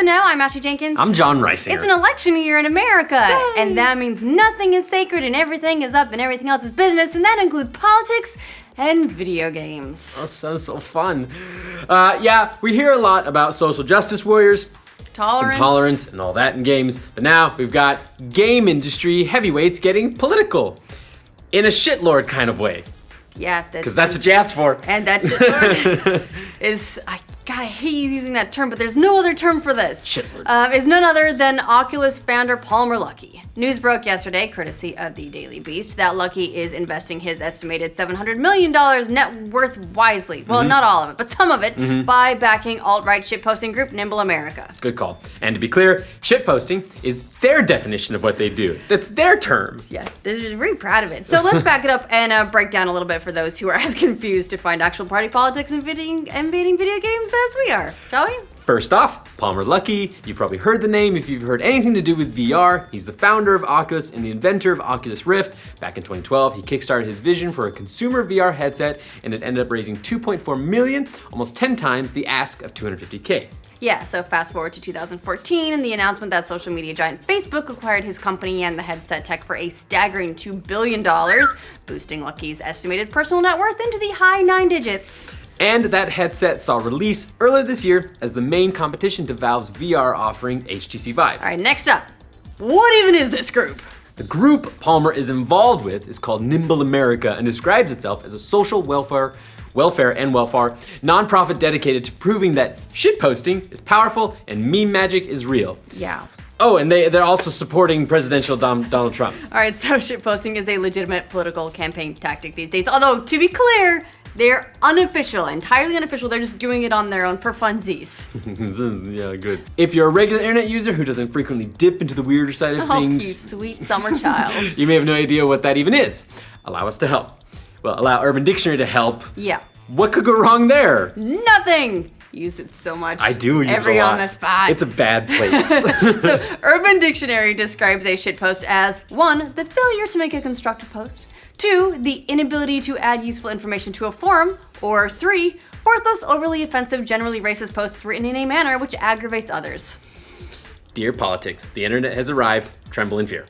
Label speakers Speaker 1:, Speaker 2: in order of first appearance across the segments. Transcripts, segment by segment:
Speaker 1: the Know. I'm Ashley Jenkins.
Speaker 2: I'm John Reisinger.
Speaker 1: It's an election year in America, and that means nothing is sacred and everything is up and everything else is business, and that includes politics and video games.
Speaker 2: Oh, sounds so fun. Yeah, we hear a lot about social justice warriors, tolerance, and all that in games, but now we've got game industry heavyweights getting political in a shitlord kind of way.
Speaker 1: Yeah,
Speaker 2: because that's what you asked for.
Speaker 1: And that shitlord I hate using that term, but there's no other term for this.
Speaker 2: Shitlord.
Speaker 1: Is none other than Oculus founder Palmer Luckey. News broke yesterday, courtesy of the Daily Beast, that Luckey is investing his estimated $700 million net worth wisely. Well, not all of it, but some of it, by backing alt-right shitposting group Nimble America.
Speaker 2: Good call. And to be clear, shitposting is their definition of what they do. That's their term.
Speaker 1: Yeah, they're very proud of it. So let's back it up and break down a little bit for those who are as confused to find actual party politics and invading video games as we are, shall we?
Speaker 2: First off, Palmer Luckey. You've probably heard the name if you've heard anything to do with VR. He's the founder of Oculus and the inventor of Oculus Rift. Back in 2012, he kickstarted his vision for a consumer VR headset, and it ended up raising $2.4 million, almost 10 times the ask of $250K.
Speaker 1: Yeah, so fast forward to 2014 and the announcement that social media giant Facebook acquired his company and the headset tech for a staggering $2 billion, boosting Luckey's estimated personal net worth into the high 9 digits.
Speaker 2: And that headset saw release earlier this year as the main competition to Valve's VR offering, HTC Vive.
Speaker 1: All right, next up, what even is this group?
Speaker 2: The group Palmer is involved with is called Nimble America and describes itself as a social welfare nonprofit dedicated to proving that shitposting is powerful and meme magic is real.
Speaker 1: Yeah.
Speaker 2: Oh, and they're also supporting presidential Donald Trump.
Speaker 1: All right, so shitposting is a legitimate political campaign tactic these days. Although, to be clear, they're unofficial, entirely unofficial. They're just doing it on their own for funsies.
Speaker 2: Yeah, good. If you're a regular internet user who doesn't frequently dip into the weirder side of things,
Speaker 1: you sweet summer child.
Speaker 2: You may have no idea what that even is. Allow us to help. Well, allow Urban Dictionary to help.
Speaker 1: Yeah.
Speaker 2: What could go wrong there?
Speaker 1: Nothing. Use it so much.
Speaker 2: I do use it a lot.
Speaker 1: Every on the spot.
Speaker 2: It's a bad place.
Speaker 1: So, Urban Dictionary describes a shitpost as 1, the failure to make a constructive post, 2, the inability to add useful information to a forum, or 3, worthless, overly offensive, generally racist posts written in a manner which aggravates others.
Speaker 2: Dear politics, the internet has arrived. Tremble in fear.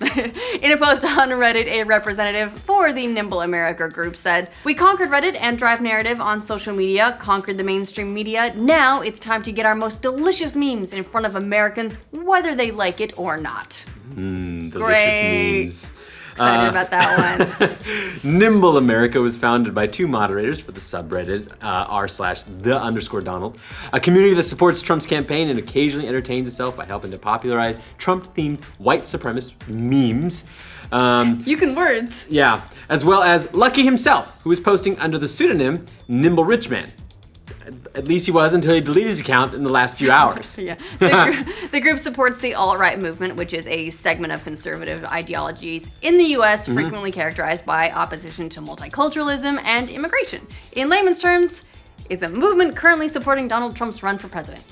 Speaker 1: In a post on Reddit, a representative for the Nimble America group said, "We conquered Reddit and drive narrative on social media, conquered the mainstream media. Now it's time to get our most delicious memes in front of Americans, whether they like it or not."
Speaker 2: Delicious
Speaker 1: Great.
Speaker 2: memes.
Speaker 1: Excited about that one.
Speaker 2: Nimble America was founded by 2 moderators for the subreddit r/the_Donald, a community that supports Trump's campaign and occasionally entertains itself by helping to popularize Trump-themed white supremacist memes.
Speaker 1: You can words.
Speaker 2: Yeah, as well as Luckey himself, who was posting under the pseudonym Nimble Richman. At least he was until he deleted his account in the last few hours.
Speaker 1: Yeah. The group supports the alt-right movement, which is a segment of conservative ideologies in the U.S. frequently characterized by opposition to multiculturalism and immigration. In layman's terms, is a movement currently supporting Donald Trump's run for president.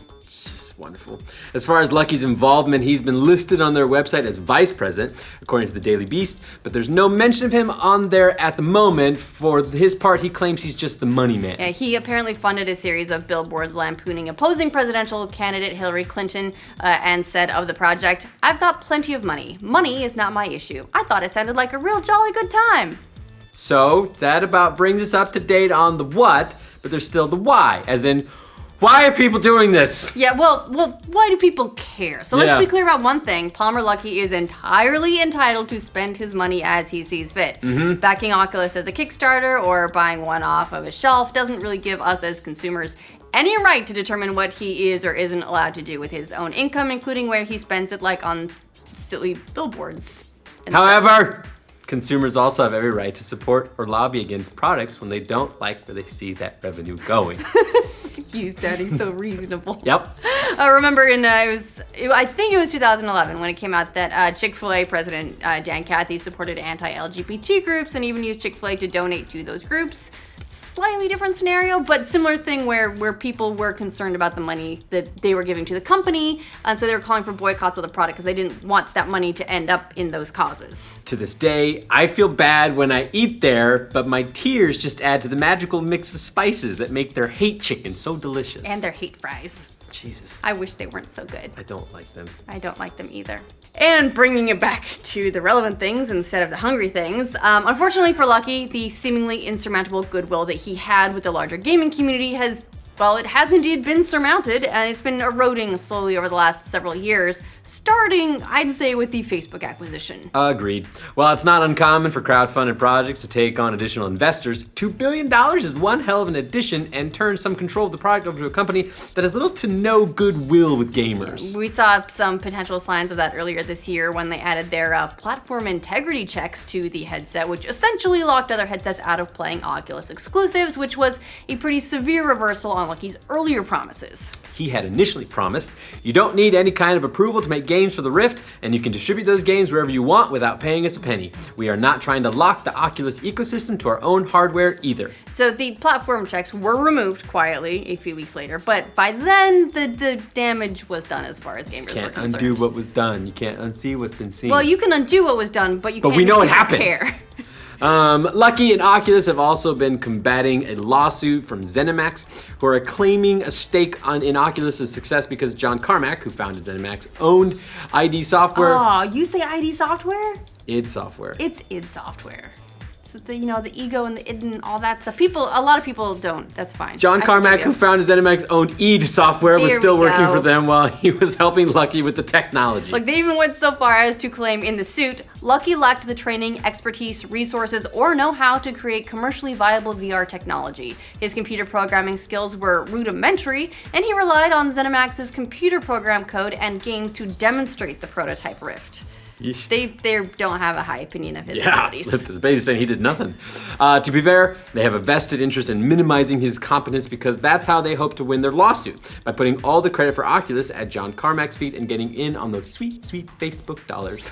Speaker 2: Wonderful. As far as Luckey's involvement, he's been listed on their website as vice president, according to the Daily Beast, but there's no mention of him on there at the moment. For his part, he claims he's just the money man.
Speaker 1: Yeah, he apparently funded a series of billboards lampooning opposing presidential candidate Hillary Clinton and said of the project, "I've got plenty of money. Money is not my issue. I thought it sounded like a real jolly good time."
Speaker 2: So that about brings us up to date on the what, but there's still the why, as in, why are people doing this?
Speaker 1: Yeah, well, why do people care? So let's be clear about one thing. Palmer Luckey is entirely entitled to spend his money as he sees fit. Backing Oculus as a Kickstarter or buying one off of a shelf doesn't really give us as consumers any right to determine what he is or isn't allowed to do with his own income, including where he spends it, like on silly billboards.
Speaker 2: However, consumers also have every right to support or lobby against products when they don't like where they see that revenue going.
Speaker 1: He's Daddy, so reasonable.
Speaker 2: Yep.
Speaker 1: Remember I think it was 2011 when it came out that ChickfilA president Dan Cathy supported anti-LGBT groups and even used ChickfilA to donate to those groups. Slightly different scenario, but similar thing where people were concerned about the money that they were giving to the company, and so they were calling for boycotts of the product because they didn't want that money to end up in those causes.
Speaker 2: To this day, I feel bad when I eat there, but my tears just add to the magical mix of spices that make their hate chicken so delicious.
Speaker 1: And their hate fries.
Speaker 2: Jesus.
Speaker 1: I wish they weren't so good.
Speaker 2: I don't like them.
Speaker 1: I don't like them either. And bringing it back to the relevant things instead of the hungry things, unfortunately for Luckey, the seemingly insurmountable goodwill that he had with the larger gaming community it has indeed been surmounted, and it's been eroding slowly over the last several years, starting, I'd say, with the Facebook acquisition.
Speaker 2: Agreed. While it's not uncommon for crowdfunded projects to take on additional investors, $2 billion is one hell of an addition and turns some control of the product over to a company that has little to no goodwill with gamers.
Speaker 1: We saw some potential signs of that earlier this year when they added their platform integrity checks to the headset, which essentially locked other headsets out of playing Oculus exclusives, which was a pretty severe reversal on Luckey's earlier promises.
Speaker 2: He had initially promised, you don't need any kind of approval to make games for the Rift, and you can distribute those games wherever you want without paying us a penny. We are not trying to lock the Oculus ecosystem to our own hardware either.
Speaker 1: So the platform checks were removed quietly a few weeks later, but by then the damage was done as far as gamers were concerned.
Speaker 2: Can't undo what was done. You can't unsee what's been seen.
Speaker 1: Well, you can undo what was done, but
Speaker 2: we know it happened.
Speaker 1: Care.
Speaker 2: Luckey and Oculus have also been combating a lawsuit from ZeniMax, who are claiming a stake in Oculus' success because John Carmack, who founded ZeniMax, owned ID Software.
Speaker 1: Oh, you say ID Software?
Speaker 2: id Software.
Speaker 1: It's id Software. So the ego and the id and all that stuff. A lot of people don't. That's fine.
Speaker 2: John Carmack, who founded ZeniMax, owned id Software, was still working for them while he was helping Luckey with the technology.
Speaker 1: Look, they even went so far as to claim in the suit, Luckey lacked the training, expertise, resources, or know-how to create commercially viable VR technology. His computer programming skills were rudimentary, and he relied on ZeniMax's computer program code and games to demonstrate the prototype Rift. They don't have a high opinion of his abilities.
Speaker 2: It's basically saying he did nothing. To be fair, they have a vested interest in minimizing his competence because that's how they hope to win their lawsuit, by putting all the credit for Oculus at John Carmack's feet and getting in on those sweet, sweet Facebook dollars.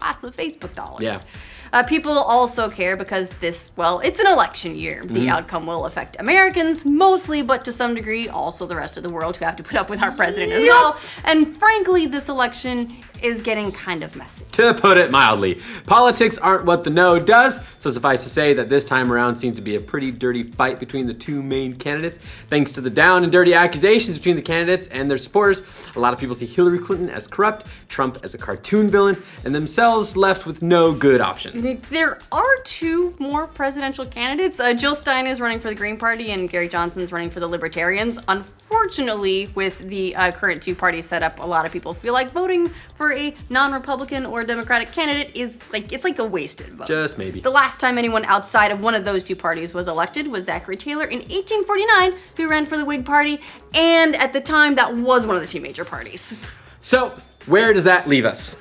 Speaker 1: Lots of Facebook dollars.
Speaker 2: Yeah.
Speaker 1: People also care because it's an election year. The outcome will affect Americans mostly, but to some degree also the rest of the world who have to put up with our president as well. And frankly, this election is getting kind of messy.
Speaker 2: To put it mildly, politics aren't what the know does, so suffice to say that this time around seems to be a pretty dirty fight between the two main candidates. Thanks to the down and dirty accusations between the candidates and their supporters, a lot of people see Hillary Clinton as corrupt, Trump as a cartoon villain, and themselves left with no good option.
Speaker 1: There are two more presidential candidates. Jill Stein is running for the Green Party and Gary Johnson's running for the Libertarians. Unfortunately, with the current two parties set up, a lot of people feel like voting for a non-Republican or Democratic candidate is like a wasted vote.
Speaker 2: Just maybe.
Speaker 1: The last time anyone outside of one of those two parties was elected was Zachary Taylor in 1849, who ran for the Whig Party, and at the time that was one of the two major parties.
Speaker 2: So, where does that leave us?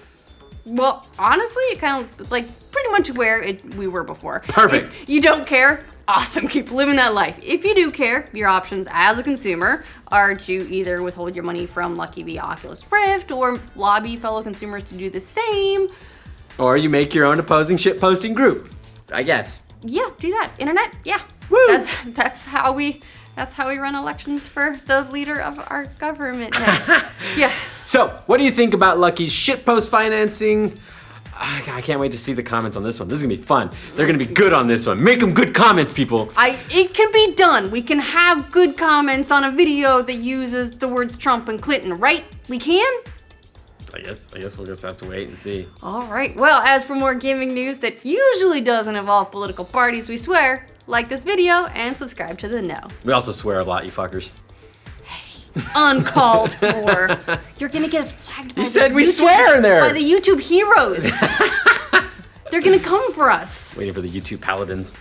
Speaker 1: Well, honestly, it kind of pretty much where we were before.
Speaker 2: Perfect.
Speaker 1: If you don't care, awesome, keep living that life. If you do care, your options as a consumer are to either withhold your money from Luckey via Oculus Rift or lobby fellow consumers to do the same.
Speaker 2: Or you make your own opposing shitposting group, I guess.
Speaker 1: Yeah, do that. Internet, yeah.
Speaker 2: Woo!
Speaker 1: That's how we run elections for the leader of our government now. Yeah.
Speaker 2: So, what do you think about Luckey's shitpost financing? I can't wait to see the comments on this one. This is gonna be fun. They're gonna be good on this one. Make them good comments, people.
Speaker 1: It can be done. We can have good comments on a video that uses the words Trump and Clinton, right? We can?
Speaker 2: I guess we'll just have to wait and see.
Speaker 1: All right. Well, as for more gaming news that usually doesn't involve political parties, we swear, like this video and subscribe to The Know.
Speaker 2: We also swear a lot, you fuckers.
Speaker 1: Uncalled for. You're gonna get us flagged by
Speaker 2: You said we swear in there.
Speaker 1: by the YouTube heroes. They're gonna come for us.
Speaker 2: Waiting for the YouTube paladins.